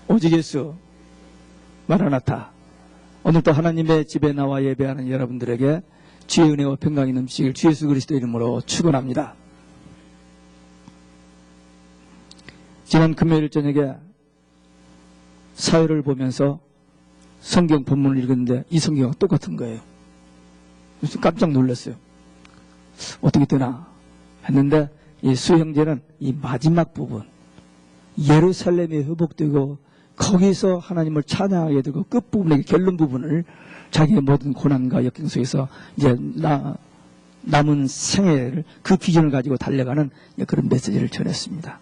오직 예수 마라나타. 오늘도 하나님의 집에 나와 예배하는 여러분들에게 주의 은혜와 평강이 넘치길 주 예수 그리스도 이름으로 축원합니다. 지난 금요일 저녁에 사회를 보면서 성경 본문을 읽었는데 이 성경과 똑같은 거예요. 그래서 깜짝 놀랐어요. 어떻게 되나 했는데 이 수형제는 이 마지막 부분, 예루살렘이 회복되고 거기서 하나님을 찬양하게 되고 끝부분의 결론 부분을 자기의 모든 고난과 역경 속에서 이제 남은 생애를 그 비전을 가지고 달려가는 그런 메시지를 전했습니다.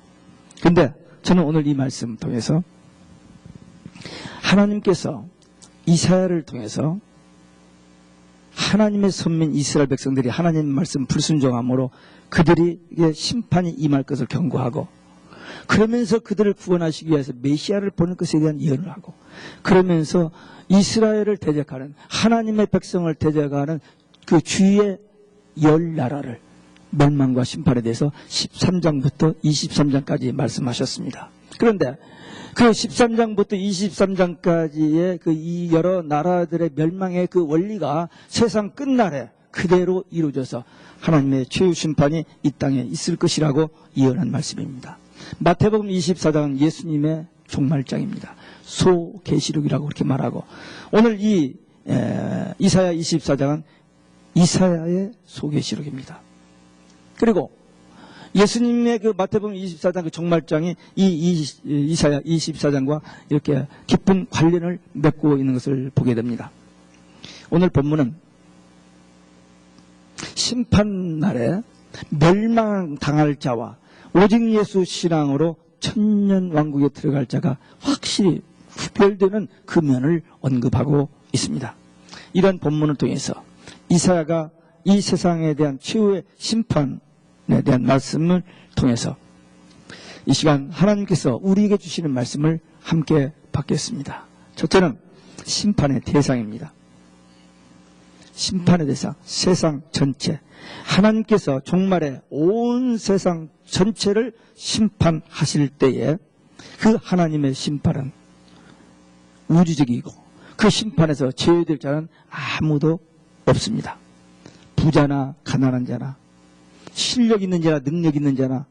그런데 저는 오늘 이 말씀 통해서 하나님께서 이사야를 통해서 하나님의 선민 이스라엘 백성들이 하나님의 말씀 불순종함으로 그들이 심판이 임할 것을 경고하고, 그러면서 그들을 구원하시기 위해서 메시아를 보낼 것에 대한 예언을 하고, 그러면서 이스라엘을 대적하는 하나님의 백성을 대적하는 그 주의 열 나라를 멸망과 심판에 대해서 13장부터 23장까지 말씀하셨습니다. 그런데 그 13장부터 23장까지의 그 이 여러 나라들의 멸망의 그 원리가 세상 끝날에 그대로 이루어져서 하나님의 최후 심판이 이 땅에 있을 것이라고 예언한 말씀입니다. 마태복음 24장은 예수님의 종말장입니다. 소계시록이라고 그렇게 말하고, 오늘 이 이사야 24장은 이사야의 소계시록입니다. 그리고 예수님의 그 마태복음 24장 그 종말장이 이 이사야 24장과 이렇게 깊은 관련을 맺고 있는 것을 보게 됩니다. 오늘 본문은 심판날에 멸망당할 자와 오직 예수 신앙으로 천년왕국에 들어갈 자가 확실히 구별되는 그 면을 언급하고 있습니다. 이런 본문을 통해서 이사야가 이 세상에 대한 최후의 심판에 대한 말씀을 통해서 이 시간 하나님께서 우리에게 주시는 말씀을 함께 받겠습니다. 첫째는 심판의 대상입니다. 심판의 대상, 세상 전체. 하나님께서 종말에 온 세상 전체를 심판하실 때에 그 하나님의 심판은 우주적이고 그 심판에서 제외될 자는 아무도 없습니다. 부자나 가난한 자나 실력 있는 자나 능력 있는 자나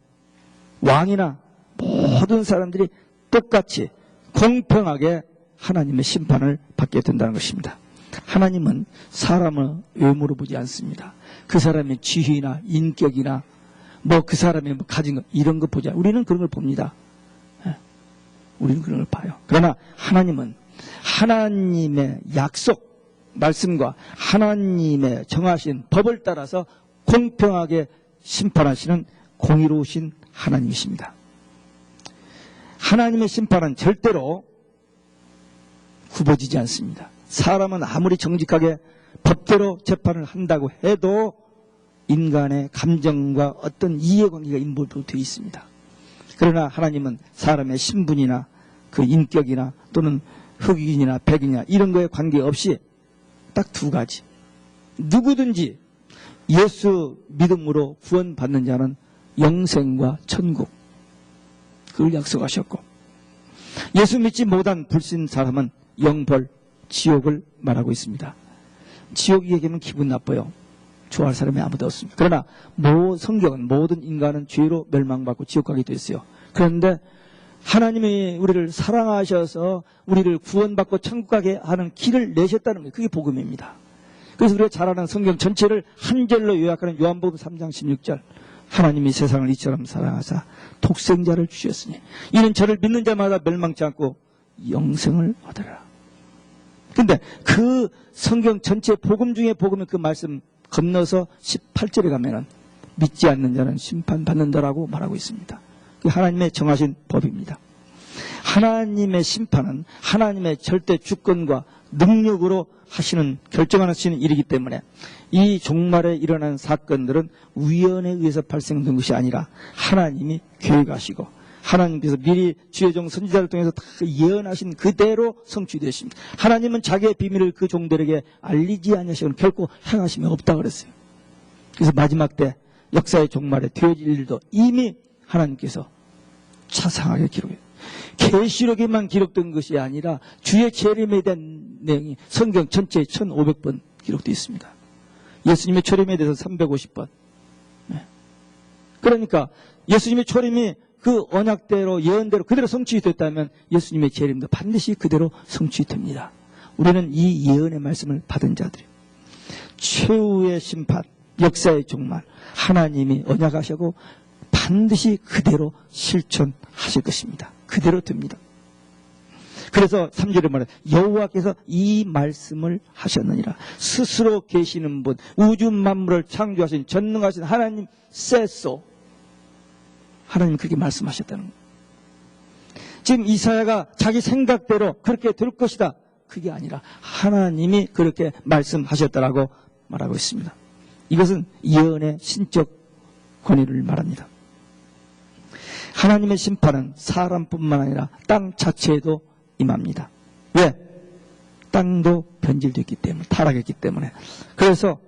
왕이나 모든 사람들이 똑같이 공평하게 하나님의 심판을 받게 된다는 것입니다. 하나님은 사람을 외모로 보지 않습니다. 그 사람의 지위나 인격이나 그 사람의 가진 것 이런 거 보지 않아요. 우리는 그런 걸 봅니다. 우리는 그런 걸 봐요. 그러나 하나님은 하나님의 약속 말씀과 하나님의 정하신 법을 따라서 공평하게 심판하시는 공의로우신 하나님이십니다. 하나님의 심판은 절대로 굽어지지 않습니다. 사람은 아무리 정직하게 법대로 재판을 한다고 해도 인간의 감정과 어떤 이해관계가 인볼브되어 있습니다. 그러나 하나님은 사람의 신분이나 그 인격이나 또는 흑인이나 백인이나 이런 거에 관계없이 딱 두 가지. 누구든지 예수 믿음으로 구원받는 자는 영생과 천국, 그걸 약속하셨고, 예수 믿지 못한 불신 사람은 영벌, 지옥을 말하고 있습니다. 지옥 얘기하면 기분 나빠요. 좋아할 사람이 아무도 없습니다. 그러나 성경은 모든 인간은 죄로 멸망받고 지옥 가게 됐어요. 그런데 하나님이 우리를 사랑하셔서 우리를 구원받고 천국 가게 하는 길을 내셨다는 거예요. 그게 복음입니다. 그래서 우리가 잘 아는 성경 전체를 한 절로 요약하는 요한복음 3장 16절, 하나님이 세상을 이처럼 사랑하사 독생자를 주셨으니 이는 저를 믿는 자마다 멸망치 않고 영생을 얻으라. 근데 그 성경 전체 복음 중에 복음의 그 말씀 건너서 18절에 가면은 믿지 않는 자는 심판받는다라고 말하고 있습니다. 그게 하나님의 정하신 법입니다. 하나님의 심판은 하나님의 절대 주권과 능력으로 결정하시는 일이기 때문에 이 종말에 일어난 사건들은 우연에 의해서 발생된 것이 아니라 하나님이 계획하시고 하나님께서 미리 주의 종 선지자를 통해서 다 예언하신 그대로 성취되십니다. 하나님은 자기의 비밀을 그 종들에게 알리지 아니하시고는 결코 행하심이 없다 그랬어요. 그래서 마지막 때 역사의 종말에 되어질 일도 이미 하나님께서 차상하게 기록해요. 계시록에만 기록된 것이 아니라 주의 재림에 대한 내용이 성경 전체에 1500번 기록되어 있습니다. 예수님의 초림에 대해서 350번. 그러니까 예수님의 초림이 그 언약대로 예언대로 그대로 성취됐다면 예수님의 재림도 반드시 그대로 성취됩니다. 우리는 이 예언의 말씀을 받은 자들이에요. 최후의 심판, 역사의 종말, 하나님이 언약하시고 반드시 그대로 실천하실 것입니다. 그대로 됩니다. 그래서 3절에 말해 여호와께서 이 말씀을 하셨느니라. 스스로 계시는 분, 우주 만물을 창조하신 전능하신 하나님 쎄소. 하나님 그렇게 말씀하셨다는 거예요. 지금 이사야가 자기 생각대로 그렇게 될 것이다. 그게 아니라 하나님이 그렇게 말씀하셨다라고 말하고 있습니다. 이것은 예언의 신적 권위를 말합니다. 하나님의 심판은 사람뿐만 아니라 땅 자체에도 임합니다. 왜? 땅도 변질됐기 때문에, 타락했기 때문에. 그래서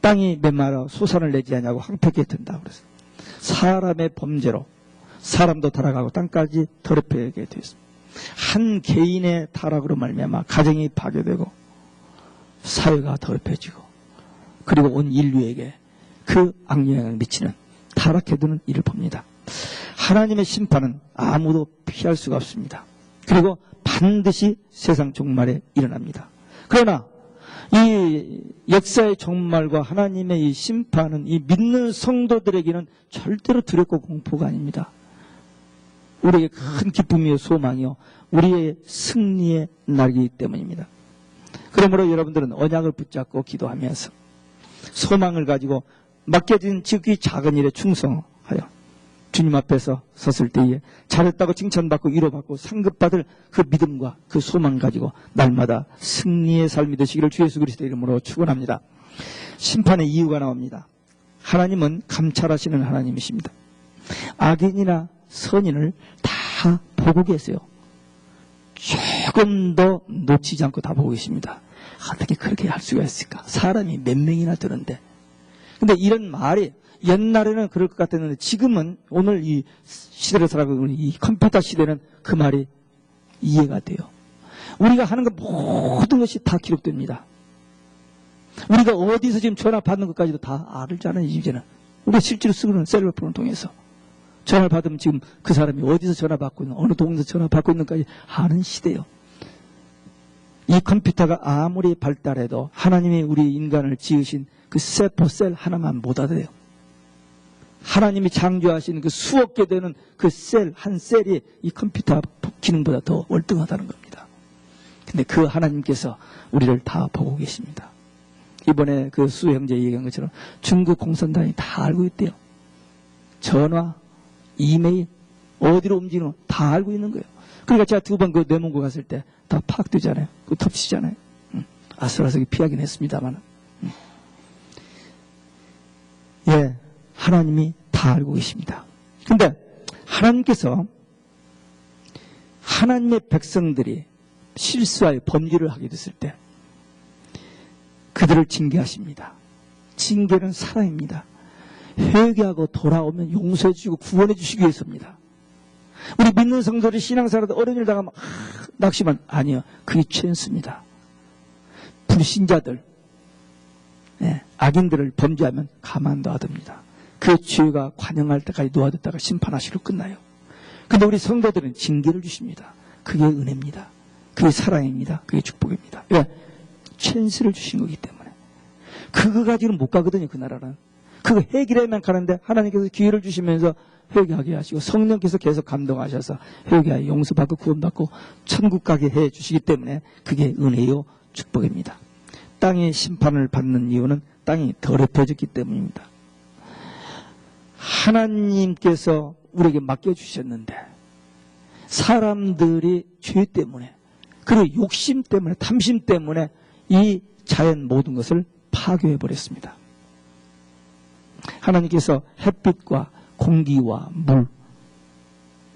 땅이 메마라 소산을 내지 않냐고 황폐하게 된다. 그래서 사람의 범죄로 사람도 타락하고 땅까지 더럽혀지게 되었습니다. 한 개인의 타락으로 말미암아 가정이 파괴되고 사회가 더럽혀지고 그리고 온 인류에게 그 악영향을 미치는 타락해두는 일을 봅니다. 하나님의 심판은 아무도 피할 수가 없습니다. 그리고 반드시 세상 종말에 일어납니다. 그러나 이 역사의 종말과 하나님의 이 심판은 이 믿는 성도들에게는 절대로 두렵고 공포가 아닙니다. 우리에게 큰 기쁨이요 소망이요 우리의 승리의 날이기 때문입니다. 그러므로 여러분들은 언약을 붙잡고 기도하면서 소망을 가지고 맡겨진 지극히 작은 일에 충성하여 주님 앞에서 섰을 때에 잘했다고 칭찬받고 위로받고 상급받을 그 믿음과 그 소망 가지고 날마다 승리의 삶이 되시기를 주 예수 그리스도의 이름으로 축원합니다. 심판의 이유가 나옵니다. 하나님은 감찰하시는 하나님이십니다. 악인이나 선인을 다 보고 계세요. 조금 더 놓치지 않고 다 보고 계십니다. 어떻게 그렇게 할 수가 있을까? 사람이 몇 명이나 되는데. 근데 이런 말이 옛날에는 그럴 것 같았는데 지금은 오늘 이 시대를 살아가고 있는 이 컴퓨터 시대는 그 말이 이해가 돼요. 우리가 하는 것 모든 것이 다 기록됩니다. 우리가 어디서 지금 전화 받는 것까지도 다 알잖아요. 이제는 우리가 실제로 쓰는 셀러폰을 통해서 전화를 받으면 지금 그 사람이 어디서 전화 받고 있는 어느 동네에서 전화 받고 있는까지 아는 시대예요. 이 컴퓨터가 아무리 발달해도 하나님이 우리 인간을 지으신 그 세포 셀 하나만 못 알아요. 하나님이 창조하신 그 수억 개 되는 그 셀, 한 셀이 이 컴퓨터 기능보다 더 월등하다는 겁니다. 근데 그 하나님께서 우리를 다 보고 계십니다. 이번에 그 수 형제 얘기한 것처럼 중국 공산당이 다 알고 있대요. 전화, 이메일, 어디로 움직이는 다 알고 있는 거예요. 그러니까 제가 2번 그 내문고 갔을 때 다 파악되잖아요. 그 덮치잖아요. 아슬아슬하게 피하긴 했습니다만. 예, 하나님이 다 알고 계십니다. 근데 하나님께서 하나님의 백성들이 실수하여 범죄를 하게 됐을 때 그들을 징계하십니다. 징계는 사랑입니다. 회개하고 돌아오면 용서해 주시고 구원해 주시기 위해서입니다. 우리 믿는 성도들이 신앙생활에도 어려운 일 당하면 낙심한 아니요. 그게 최선입니다. 불신자들 악인들을 범죄하면 가만 놔둡니다. 그 죄가 관영할 때까지 놓아뒀다가 심판하시로 끝나요. 근데 우리 성도들은 징계를 주십니다. 그게 은혜입니다. 그게 사랑입니다. 그게 축복입니다. 왜? 찬스를 주신 거기 때문에. 그거 가지고는 못 가거든요. 그 나라는. 그거 해결해야만 가는데 하나님께서 기회를 주시면서 회개하게 하시고 성령께서 계속 감동하셔서 회개하여 용서받고 구원받고 천국 가게 해 주시기 때문에 그게 은혜요 축복입니다. 땅의 심판을 받는 이유는 땅이 더럽혀졌기 때문입니다. 하나님께서 우리에게 맡겨주셨는데 사람들이 죄 때문에 그리고 욕심 때문에 탐심 때문에 이 자연 모든 것을 파괴해버렸습니다. 하나님께서 햇빛과 공기와 물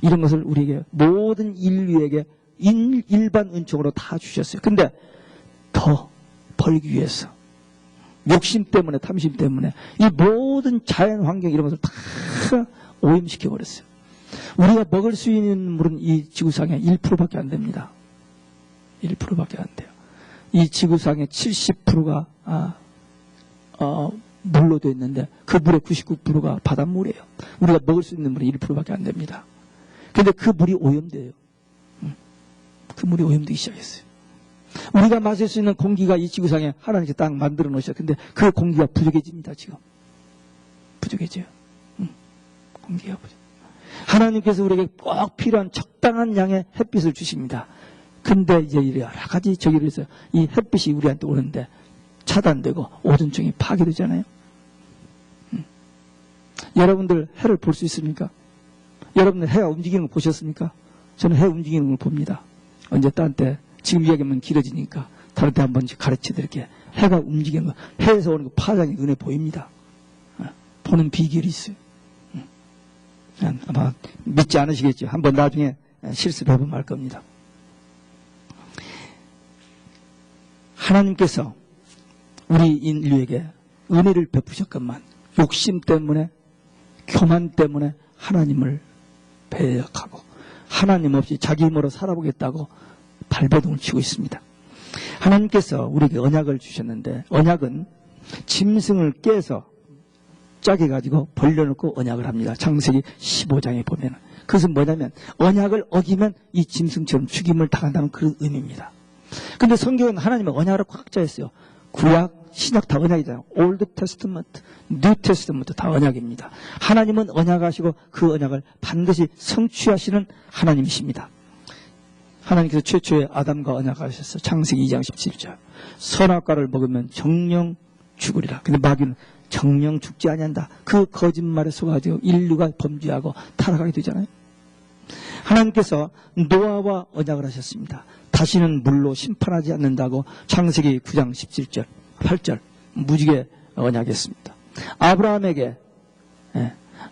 이런 것을 우리에게 모든 인류에게 일반 은총으로 다 주셨어요. 근데 더 벌기 위해서 욕심 때문에 탐심 때문에 이 모든 자연 환경 이런 것을 다 오염시켜 버렸어요. 우리가 먹을 수 있는 물은 이 지구상에 1%밖에 안 됩니다. 1%밖에 안 돼요. 이 지구상의 70%가 물로 되어 있는데 그 물의 99%가 바닷물이에요. 우리가 먹을 수 있는 물이 1%밖에 안 됩니다. 그런데 그 물이 오염돼요. 그 물이 오염되기 시작했어요. 우리가 마실 수 있는 공기가 이 지구상에 하나님께서 딱 만들어 놓으셨어요. 근데 그 공기가 부족해집니다. 지금 부족해져요. 공기가 부족. 하나님께서 우리에게 꼭 필요한 적당한 양의 햇빛을 주십니다. 근데 이제 여러 가지 저기를 해서 이 햇빛이 우리한테 오는데 차단되고 오존층이 파괴되잖아요. 여러분들 해를 볼 수 있습니까? 여러분들 해가 움직이는 거 보셨습니까? 저는 해 움직이는 걸 봅니다. 언제 딴 때, 지금 이야기하면 길어지니까 다른 때 한번 가르쳐 드릴게요. 해가 움직이는 거, 해에서 오는 거 파장이 눈에 보입니다. 보는 비결이 있어요. 아마 믿지 않으시겠죠. 한번 나중에 실습해 보면 알 겁니다. 하나님께서 우리 인류에게 은혜를 베푸셨건만 욕심 때문에, 교만 때문에 하나님을 배역하고 하나님 없이 자기 힘으로 살아보겠다고 발버둥을 치고 있습니다. 하나님께서 우리에게 언약을 주셨는데, 언약은 짐승을 깨서 짜게 가지고 벌려놓고 언약을 합니다. 창세기 15장에 보면. 그것은 뭐냐면 언약을 어기면 이 짐승처럼 죽임을 당한다는 그런 의미입니다. 근데 성경은 하나님의 언약을 꽉 짜였어요. 구약, 신약 다 언약이잖아요. 올드 테스트먼트, 뉴 테스트먼트 다 언약입니다. 하나님은 언약하시고 그 언약을 반드시 성취하시는 하나님이십니다. 하나님께서 최초의 아담과 언약하셨어요. 창세기 2장 17절. 선악과를 먹으면 정령 죽으리라. 근데 마귀는 정령 죽지 아니한다. 그 거짓말에 속아가지고 인류가 범죄하고 타락하게 되잖아요. 하나님께서 노아와 언약을 하셨습니다. 다시는 물로 심판하지 않는다고 창세기 9장 17절, 8절 무지개 언약했습니다. 아브라함에게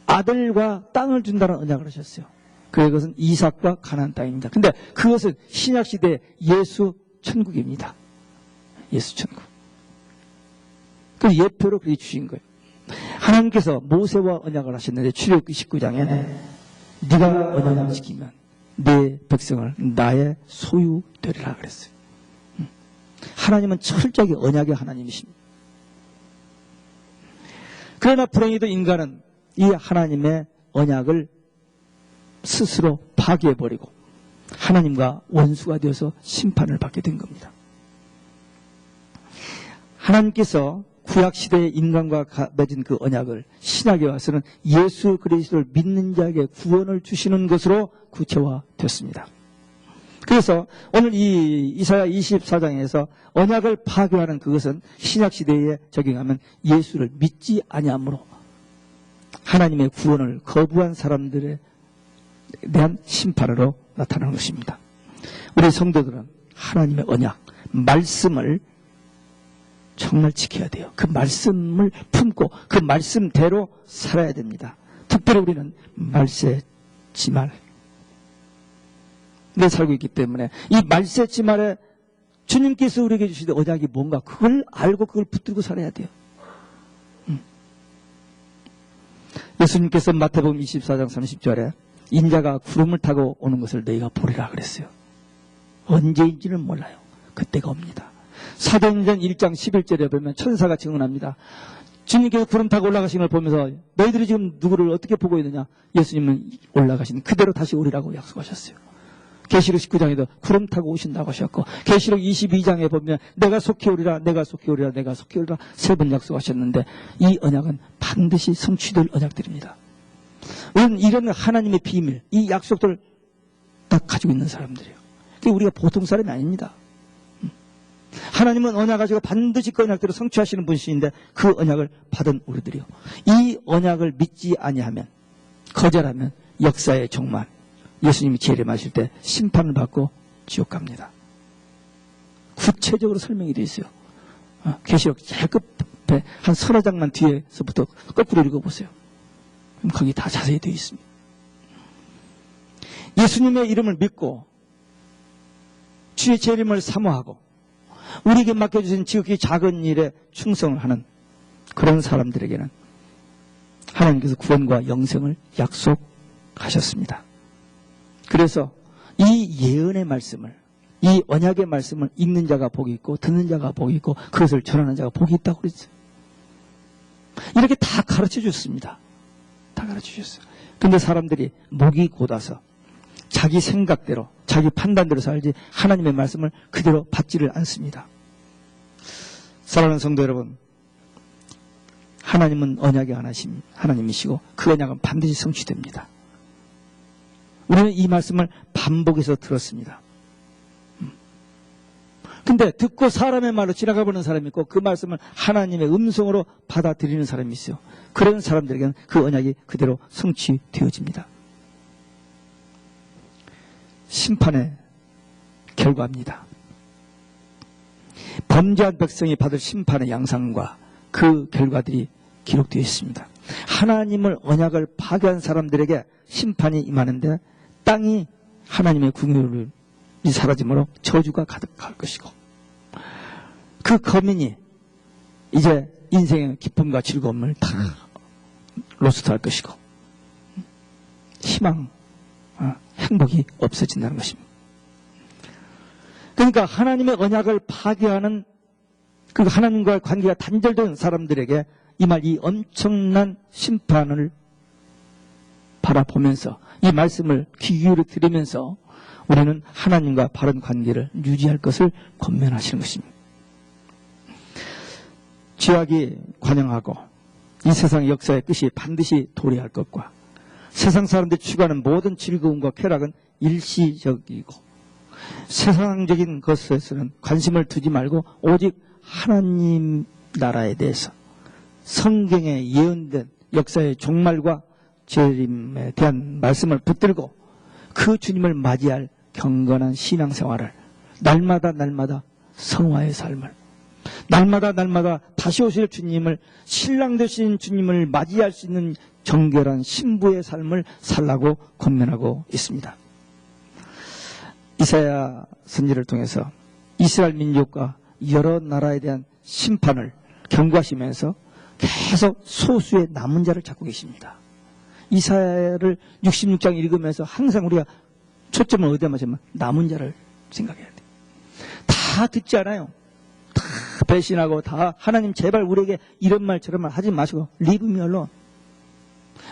아들과 땅을 준다는 언약을 하셨어요. 그것은 이삭과 가나안 땅입니다. 근데 그것은 신약시대의 예수 천국입니다. 예수 천국. 그 예표로 그렇게 주신 거예요. 하나님께서 모세와 언약을 하셨는데 출애굽기 19장에 네가 언약을 지키면 내 백성을 나의 소유 되리라 그랬어요. 하나님은 철저하게 언약의 하나님이십니다. 그러나 불행히도 인간은 이 하나님의 언약을 스스로 파괴해버리고 하나님과 원수가 되어서 심판을 받게 된 겁니다. 하나님께서 구약시대의 인간과 맺은 그 언약을 신약에 와서는 예수 그리스도를 믿는 자에게 구원을 주시는 것으로 구체화됐습니다. 그래서 오늘 이 이사야 24장에서 언약을 파괴하는 그것은 신약시대에 적용하면 예수를 믿지 아니함으로 하나님의 구원을 거부한 사람들에 대한 심판으로 나타나는 것입니다. 우리 성도들은 하나님의 언약, 말씀을 정말 지켜야 돼요. 그 말씀을 품고 그 말씀대로 살아야 됩니다. 특별히 우리는 말세지말 내 살고 있기 때문에 이 말세지말에 주님께서 우리에게 주시는 언약이 뭔가 그걸 알고 그걸 붙들고 살아야 돼요. 예수님께서 마태복음 24장 30절에 인자가 구름을 타고 오는 것을 너희가 보리라 그랬어요. 언제인지는 몰라요. 그때가 옵니다. 사도행전 1장 11절에 보면 천사가 증언합니다. 주님께서 구름 타고 올라가신 걸 보면서 너희들이 지금 누구를 어떻게 보고 있느냐? 예수님은 올라가신 그대로 다시 오리라고 약속하셨어요. 계시록 19장에도 구름 타고 오신다고 하셨고 계시록 22장에 보면 내가 속히 오리라 내가 속히 오리라 내가 속히 오리라 세 번 약속하셨는데 이 언약은 반드시 성취될 언약들입니다. 우리는 이런 하나님의 비밀 이 약속들을 다 가지고 있는 사람들이에요. 우리가 보통 사람이 아닙니다. 하나님은 언약 가지고 반드시 그 언약대로 성취하시는 분이신데 그 언약을 받은 우리들이요. 이 언약을 믿지 아니하면 거절하면 역사의 종말 예수님이 재림하실 때 심판을 받고 지옥 갑니다. 구체적으로 설명이 되어 있어요. 계시록 제일 끝에 한 서너 장만 뒤에서부터 거꾸로 읽어보세요. 그럼 거기 다 자세히 되어 있습니다. 예수님의 이름을 믿고 주의 재림을 사모하고 우리에게 맡겨주신 지극히 작은 일에 충성을 하는 그런 사람들에게는 하나님께서 구원과 영생을 하셨습니다. 그래서 이 예언의 말씀을, 이 언약의 말씀을 읽는 자가 복이 있고 듣는 자가 복이 있고 그것을 전하는 자가 복이 있다고 그랬어요. 이렇게 다 가르쳐 줬습니다. 다 가르쳐 주셨어요. 근데 사람들이 목이 곧아서 자기 생각대로, 자기 판단대로 살지 하나님의 말씀을 그대로 받지를 않습니다. 사랑하는 성도 여러분, 하나님은 언약의 하나님이시고 그 언약은 반드시 성취됩니다. 우리는 이 말씀을 반복해서 들었습니다. 근데 듣고 사람의 말로 지나가버리는 사람이 있고 그 말씀을 하나님의 음성으로 받아들이는 사람이 있어요. 그런 사람들에게는 그 언약이 그대로 성취되어집니다. 심판의 결과입니다. 범죄한 백성이 받을 심판의 양상과 그 결과들이 기록되어 있습니다. 하나님을 언약을 파괴한 사람들에게 심판이 임하는데 땅이 하나님의 궁율이 사라짐으로 저주가 가득할 것이고 그 거민이 이제 인생의 기쁨과 즐거움을 다 로스트할 것이고 희망, 행복이 없어진다는 것입니다. 그러니까 하나님의 언약을 파괴하는 그 하나님과의 관계가 단절된 사람들에게 이 엄청난 심판을 바라보면서 이 말씀을 귀 기울여 들으면서 우리는 하나님과 바른 관계를 유지할 것을 권면하시는 것입니다. 죄악이 관영하고 이 세상의 역사의 끝이 반드시 도래할 것과 세상 사람들이 추구하는 모든 즐거움과 쾌락은 일시적이고 세상적인 것에서는 관심을 두지 말고 오직 하나님 나라에 대해서 성경에 예언된 역사의 종말과 재림에 대한 말씀을 붙들고 그 주님을 맞이할 경건한 신앙생활을 날마다 성화의 삶을 날마다 다시 오실 주님을 신랑 되신 주님을 맞이할 수 있는 정결한 신부의 삶을 살라고 권면하고 있습니다. 이사야 선지를 통해서 이스라엘 민족과 여러 나라에 대한 심판을 경고하시면서 계속 소수의 남은 자를 찾고 계십니다. 이사야를 66장 읽으면서 항상 우리가 초점을 어디에 맞추면 남은 자를 생각해야 돼요. 다 듣지 않아요. 다 배신하고 다 하나님 제발 우리에게 이런 말 저런 말 하지 마시고 leave me alone.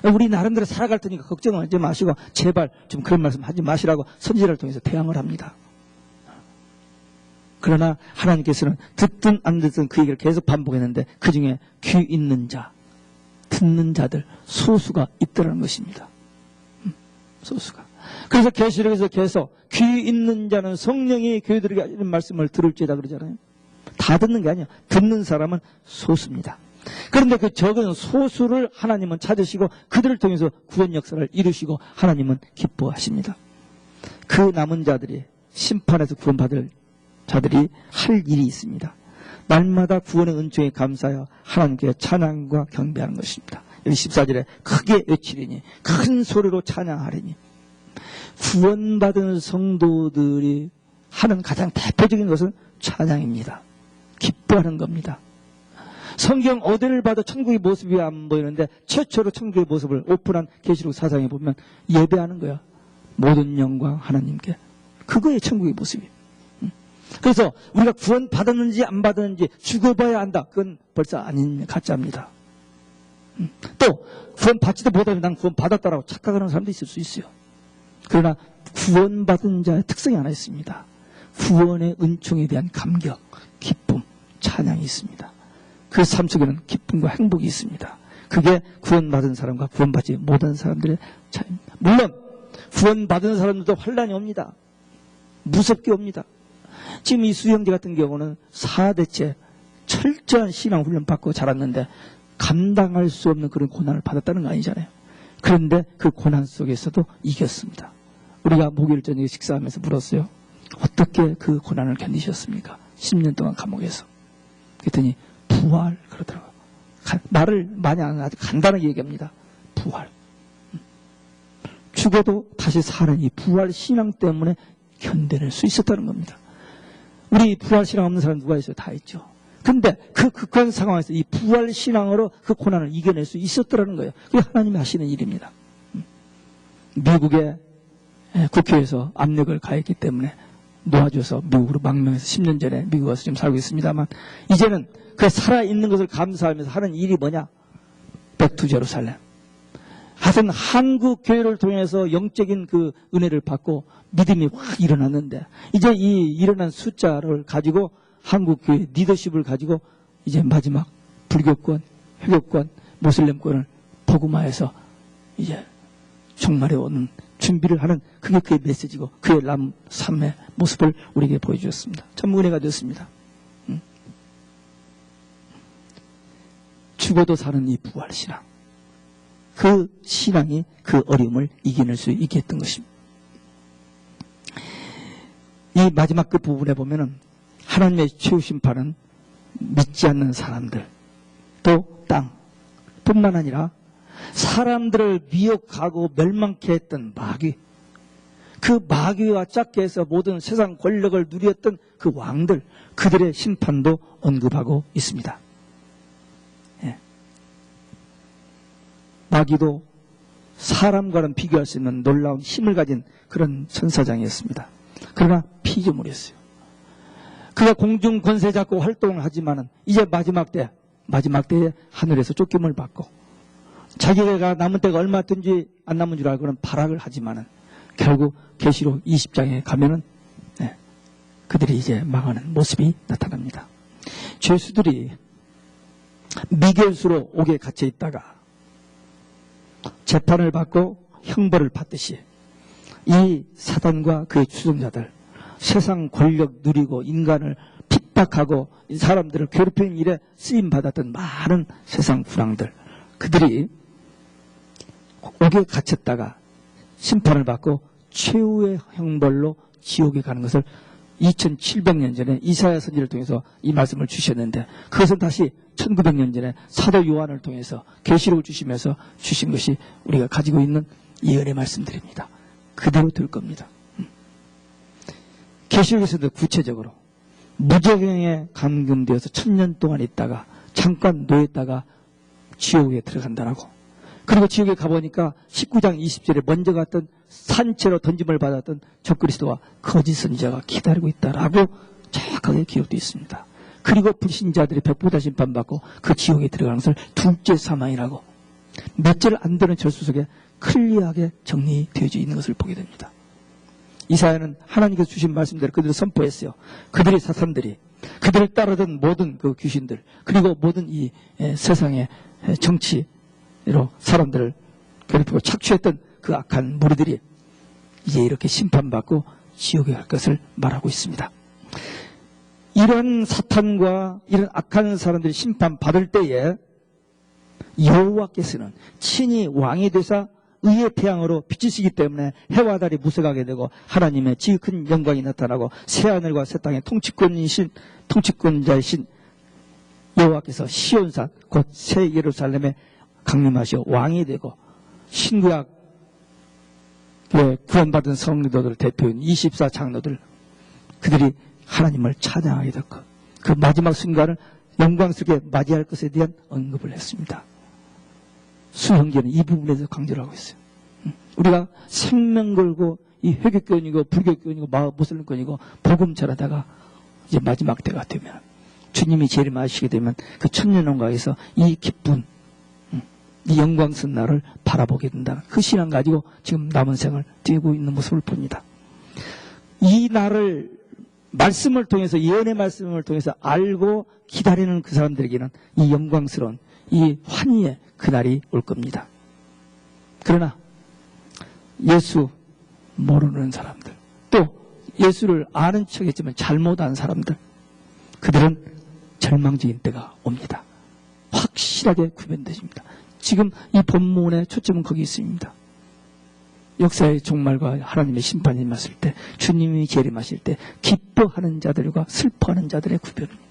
우리 나름대로 살아갈 테니까 걱정하지 마시고 제발 좀 그런 말씀 하지 마시라고 선지자를 통해서 대항을 합니다. 그러나 하나님께서는 듣든 안 듣든 그 얘기를 계속 반복했는데 그 중에 귀 있는 자, 듣는 자들 소수가 있더라는 것입니다. 소수가. 그래서 계시록에서 계속 귀 있는 자는 성령이 교회들에게 하시는 말씀을 들을지다 그러잖아요. 다 듣는 게 아니에요. 듣는 사람은 소수입니다. 그런데 그 적은 소수를 하나님은 찾으시고 그들을 통해서 구원 역사를 이루시고 하나님은 기뻐하십니다. 그 남은 자들이 심판에서 구원받을 자들이 할 일이 있습니다. 날마다 구원의 은총에 감사하여 하나님께 찬양과 경배하는 것입니다. 여기 14절에 크게 외치리니 큰 소리로 찬양하리니 구원받은 성도들이 하는 가장 대표적인 것은 찬양입니다. 기뻐하는 겁니다. 성경 어디를 봐도 천국의 모습이 안 보이는데 최초로 천국의 모습을 오픈한 계시록 4장에 보면 예배하는 거야. 모든 영광 하나님께. 그거의 천국의 모습이에요. 그래서 우리가 구원 받았는지 안 받았는지 죽어봐야 안다. 그건 벌써 아닌 가짜입니다. 또 구원 받지도 못하면 난 구원 받았다라고 착각하는 사람도 있을 수 있어요. 그러나 구원받은 자의 특성이 하나 있습니다. 구원의 은총에 대한 감격, 기쁨, 찬양이 있습니다. 그 삶 속에는 기쁨과 행복이 있습니다. 그게 구원받은 사람과 구원받지 못한 사람들의 차이입니다. 물론 구원받은 사람들도 환난이 옵니다. 무섭게 옵니다. 지금 이 수형제 같은 경우는 4대째 철저한 신앙훈련 받고 자랐는데 감당할 수 없는 그런 고난을 받았다는 거 아니잖아요. 그런데 그 고난 속에서도 이겼습니다. 우리가 목요일 저녁에 식사하면서 물었어요. 어떻게 그 고난을 견디셨습니까? 10년 동안 감옥에서. 그랬더니 부활 그러더라고요. 말을 많이 안 하고 간단하게 얘기합니다. 부활. 죽어도 다시 사는 이 부활 신앙 때문에 견뎌낼 수 있었다는 겁니다. 우리 부활 신앙 없는 사람 누가 있어요? 다 있죠. 근데 그 극한 상황에서 이 부활 신앙으로 그 고난을 이겨낼 수 있었더라는 거예요. 그게 하나님이 하시는 일입니다. 미국의 국회에서 압력을 가했기 때문에 놓아줘서 미국으로 망명해서 10년 전에 미국 와서 지금 살고 있습니다만, 이제는 그 살아있는 것을 감사하면서 하는 일이 뭐냐? 백투 제루살렘. 하여튼 한국 교회를 통해서 영적인 그 은혜를 받고 믿음이 확 일어났는데, 이제 이 일어난 숫자를 가지고 한국 교회 리더십을 가지고 이제 마지막 불교권, 회교권, 모슬렘권을 복음화해서 이제 종말에 오는 준비를 하는, 그게 그의 메시지고 그의 삶의 모습을 우리에게 보여주었습니다. 참 은혜가 되었습니다. 죽어도 사는 이 부활신앙, 그 신앙이 그 어려움을 이겨낼 수 있게 했던 것입니다. 이 마지막 그 부분에 보면은 하나님의 최후 심판은 믿지 않는 사람들, 또 땅 뿐만 아니라 사람들을 미혹하고 멸망케 했던 마귀, 그 마귀와 짝게 해서 모든 세상 권력을 누렸던 그 왕들, 그들의 심판도 언급하고 있습니다. 예. 마귀도 사람과는 비교할 수 있는 놀라운 힘을 가진 그런 천사장이었습니다. 그러나 피조물이었어요. 그가 공중 권세 잡고 활동을 하지만은 이제 마지막 때에 하늘에서 쫓김을 받고, 자기가 남은 때가 얼마 든지 안 남은 줄 알고는 발악을 하지만은 결국 계시록 20장에 가면은 그들이 이제 망하는 모습이 나타납니다. 죄수들이 미결수로 옥에 갇혀 있다가 재판을 받고 형벌을 받듯이 이 사단과 그의 추종자들, 세상 권력 누리고 인간을 핍박하고 사람들을 괴롭히는 일에 쓰임받았던 많은 세상 불황들, 그들이 옥에 갇혔다가 심판을 받고 최후의 형벌로 지옥에 가는 것을 2700년 전에 이사야 선지를 통해서 이 말씀을 주셨는데, 그것은 다시 1900년 전에 사도 요한을 통해서 계시록을 주시면서 주신 것이 우리가 가지고 있는 예언의 말씀들입니다. 그대로 될 겁니다. 계시록에서도 구체적으로 무저경에 감금되어서 1000년 동안 있다가 잠깐 놓였다가 지옥에 들어간다라고, 그리고 지옥에 가보니까 19장 20절에 먼저 갔던 산채로 던짐을 받았던 적그리스도와 거짓 선지자가 기다리고 있다라고 정확하게 기록되어 있습니다. 그리고 불신자들이 백보다 심판받고 그 지옥에 들어가는 것을 둘째 사망이라고 몇 절 안 되는 절수 속에 클리어하게 정리되어져 있는 것을 보게 됩니다. 이사야는 하나님께서 주신 말씀대로 그들을 선포했어요. 그들의 사탄들이, 그들을 따르던 모든 그 귀신들, 그리고 모든 이 세상의 정치로 사람들을 괴롭히고 착취했던 그 악한 무리들이 이제 이렇게 심판받고 지옥에 갈 것을 말하고 있습니다. 이런 사탄과 이런 악한 사람들이 심판받을 때에 여호와께서는 친히 왕이 되사 의의 태양으로 비치시기 때문에 해와 달이 무색하게 되고 하나님의 지극한 영광이 나타나고 새하늘과 새 땅의 통치권자이신 여호와께서 시온산 곧 새 예루살렘에 강림하시어 왕이 되고, 신구약 구원받은 성도들 대표인 24장로들, 그들이 하나님을 찬양하게 됐고 그 마지막 순간을 영광스럽게 맞이할 것에 대한 언급을 했습니다. 수형제는 이 부분에서 강조를 하고 있어요. 우리가 생명 걸고 이 회개권이고 불교권이고 모슬림권이고 복음 전하다가 이제 마지막 때가 되면 주님이 재림하시게 되면 그 천년왕국에서 이 기쁜 이 영광스러운 날을 바라보게 된다. 그 신앙 가지고 지금 남은 생을 뛰고 있는 모습을 봅니다. 이 날을 말씀을 통해서, 예언의 말씀을 통해서 알고 기다리는 그 사람들에게는 이 영광스러운 이 환희의 그날이 올 겁니다. 그러나 예수 모르는 사람들, 또 예수를 아는 척했지만 잘못 아는 사람들, 그들은 절망적인 때가 옵니다. 확실하게 구별되십니다. 지금 이 본문의 초점은 거기 있습니다. 역사의 종말과 하나님의 심판이 임했을 때, 주님이 재림하실 때 기뻐하는 자들과 슬퍼하는 자들의 구별입니다.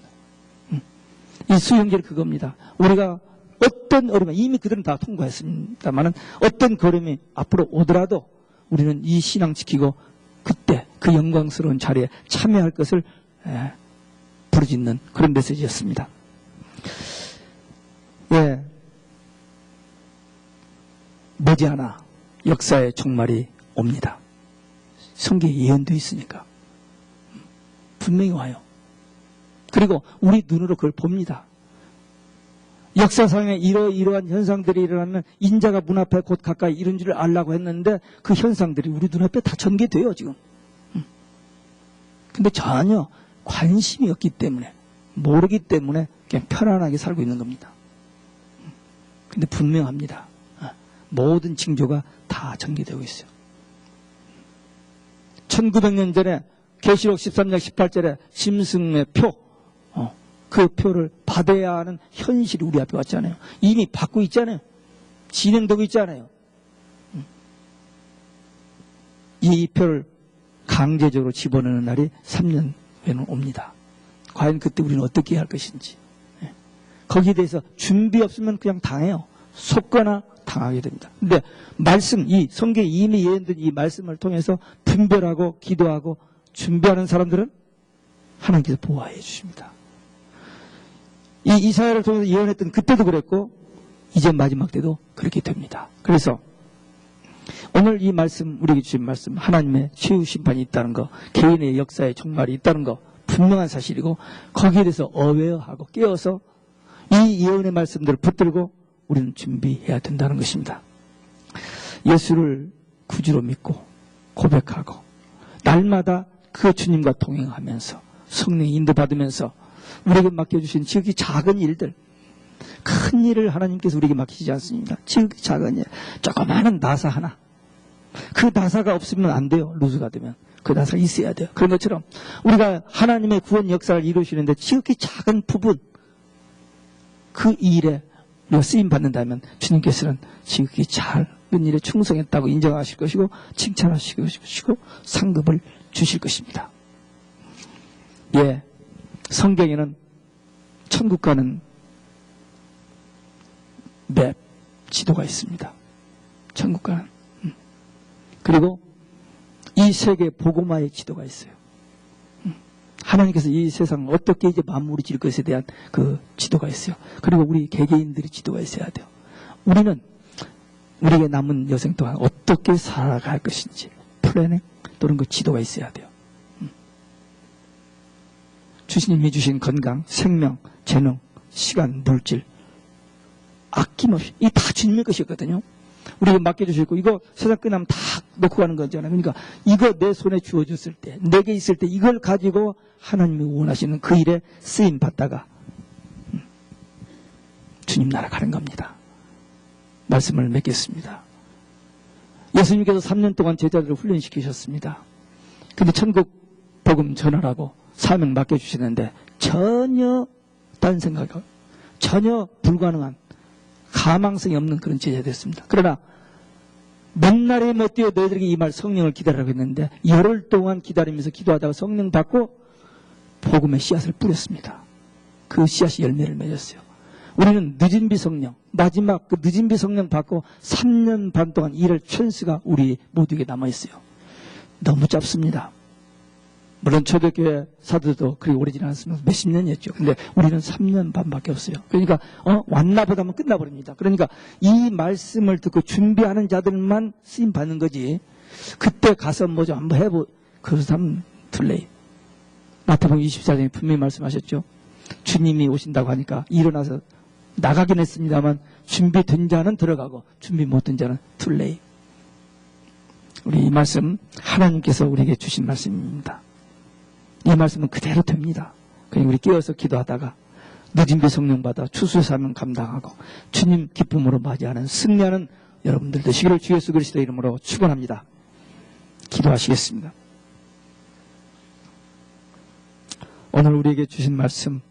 이 수형제는 그겁니다. 우리가 어떤 어려움, 이미 그들은 다 통과했습니다만은 어떤 걸음이 앞으로 오더라도 우리는 이 신앙 지키고 그때 그 영광스러운 자리에 참여할 것을 부르짖는 그런 메시지였습니다. 예. 머지않아 역사의 종말이 옵니다. 성경에 예언되어 있으니까. 분명히 와요. 그리고 우리 눈으로 그걸 봅니다. 역사상에 이러한 현상들이 일어나는 인자가 문 앞에 곧 가까이 이런 줄을 알라고 했는데 그 현상들이 우리 눈앞에 다 전개돼요, 지금. 근데 전혀 관심이 없기 때문에, 모르기 때문에 그냥 편안하게 살고 있는 겁니다. 근데 분명합니다. 모든 징조가 다 전개되고 있어요. 1900년 전에 계시록 13장 18절에 짐승의 표, 그 표를 받아야 하는 현실이 우리 앞에 왔잖아요. 이미 받고 있잖아요. 진행되고 있잖아요. 이 표를 강제적으로 집어넣는 날이 3년 후에는 옵니다. 과연 그때 우리는 어떻게 해야 할 것인지. 거기에 대해서 준비 없으면 그냥 당해요. 속거나 당하게 됩니다. 근데 말씀, 이 성경에 이미 예언된 이 말씀을 통해서 분별하고 기도하고 준비하는 사람들은 하나님께서 보호해 주십니다. 이 이사야를 통해서 예언했던 그때도 그랬고 이제 마지막 때도 그렇게 됩니다. 그래서 오늘 이 말씀, 우리에게 주신 말씀, 하나님의 최후 심판이 있다는 거, 개인의 역사의 종말이 있다는 거 분명한 사실이고 거기에 대해서 어웨어하고 깨어서 이 예언의 말씀들을 붙들고 우리는 준비해야 된다는 것입니다. 예수를 구주로 믿고 고백하고 날마다 그 주님과 동행하면서 성령 인도받으면서 우리에게 맡겨주신 지극히 작은 일들, 큰 일을 하나님께서 우리에게 맡기지 않습니다. 지극히 작은 일, 조그마한 나사 하나, 그 나사가 없으면 안 돼요. 루즈가 되면 그 나사가 있어야 돼요. 그런 것처럼 우리가 하나님의 구원 역사를 이루시는데 지극히 작은 부분, 그 일에 우리가 쓰임 받는다면 주님께서는 지극히 작은 일에 충성했다고 인정하실 것이고 칭찬하실 것이고 상급을 주실 것입니다. 예, 성경에는 천국 가는 맵, 지도가 있습니다. 천국 가는. 그리고 이 세계 복음화의 지도가 있어요. 하나님께서 이 세상을 어떻게 이제 마무리 지을 것에 대한 그 지도가 있어요. 그리고 우리 개개인들의 지도가 있어야 돼요. 우리는 우리에게 남은 여생 동안 어떻게 살아갈 것인지 플래닝 또는 그 지도가 있어야 돼요. 주님이 주신 건강, 생명, 재능, 시간, 물질 아낌없이 이 다 주님의 것이었거든요. 우리에게 맡겨주시고 이거 세상 끝나면 다 놓고 가는 거잖아요. 그러니까 이거 내 손에 주어졌을 때, 내게 있을 때 이걸 가지고 하나님이 원하시는 그 일에 쓰임 받다가 주님 나라 가는 겁니다. 말씀을 맺겠습니다. 예수님께서 3년 동안 제자들을 훈련시키셨습니다. 근데 천국 복음 전하라고 사명 맡겨주시는데 전혀 딴 생각이, 전혀 불가능한 가망성이 없는 그런 제자 됐습니다. 그러나 몇 날에 못 뛰어 너희들에게 이 말 성령을 기다리라고 했는데 열흘 동안 기다리면서 기도하다가 성령 받고 복음의 씨앗을 뿌렸습니다. 그 씨앗이 열매를 맺었어요. 우리는 늦은 비 성령, 마지막 그 늦은 비 성령 받고 3년 반 동안 일할 찬스가 우리 모두에게 남아있어요. 너무 짧습니다. 물론 초대교회 사도도 그리 오래 지나지 않았으면 몇십 년이었죠. 근데 우리는 3년 반밖에 없어요. 그러니까 왔나 보다 하면 끝나버립니다. 그러니까 이 말씀을 듣고 준비하는 자들만 쓰임 받는 거지. 그때 가서 뭐 좀 한번 그래서 하면 툴레이. 마태복음 24장에 분명히 말씀하셨죠. 주님이 오신다고 하니까 일어나서 나가긴 했습니다만 준비된 자는 들어가고 준비 못된 자는 툴레이. 우리 이 말씀 하나님께서 우리에게 주신 말씀입니다. 이 말씀은 그대로 됩니다. 그냥 우리 깨어서 기도하다가 늦은 비 성령 받아 추수의 사명 감당하고 주님 기쁨으로 맞이하는 승리하는 여러분들 되시기를 주 예수 그리스도의 이름으로 축원합니다. 기도하시겠습니다. 오늘 우리에게 주신 말씀